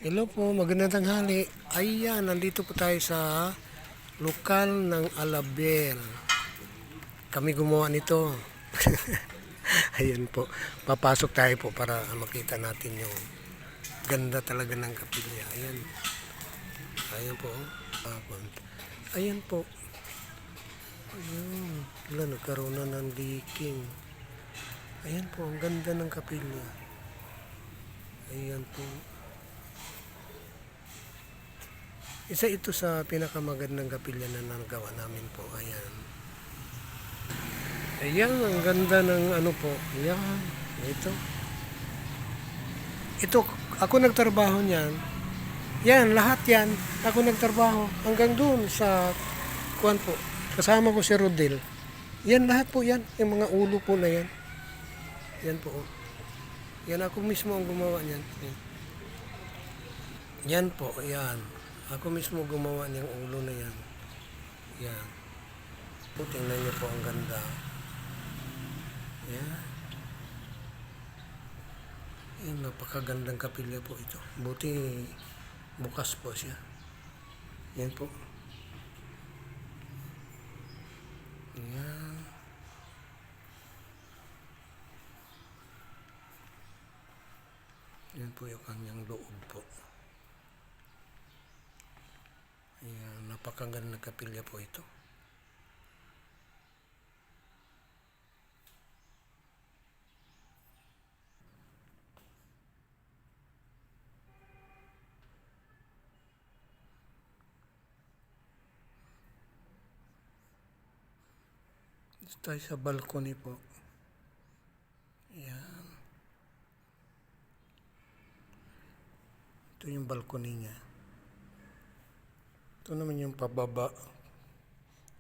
Hello po, magandang tanghali. Ayan, nandito po tayo sa lokal ng Alabel. Kami gumawa nito. Ayan po, papasok tayo po para makita natin yung ganda talaga ng kapilya. Ayan, ayan po. Ayan po. Ayun, wala, nagkaroon na ng leaking. Ayan po, ang ganda ng kapilya. Ayan po. Isa ito sa pinakamagandang kapilya na nagawa namin po. Ayan. Ayan, ang ganda ng ano po. Ayan, ito. Ito, ako nagtrabaho niyan. Yan, lahat yan. Ako nagtrabaho. Hanggang doon sa, kuwan po. Kasama ko si Rodel. Yan, lahat po yan. Yung mga ulo po na yan. Yan po. Yan, ako mismo ang gumawa niyan. Yan po, yan. Ako mismo gumawa niyang ulo na yan. Yan. Po, tingnan niyo po ang ganda. Yan. Yan, napakagandang kapilya po ito. Buti bukas po siya. Yan po. Yan. Yan po yung kanyang loob po. Ayan, napakagandang kapilya po ito. Dito tayo sa balcony po. Ayan. Ito yung balcony niya. Ito naman yung pababa.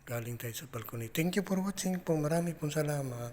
Galing tayo sa balcony. Thank you for watching po. Marami pong salamat.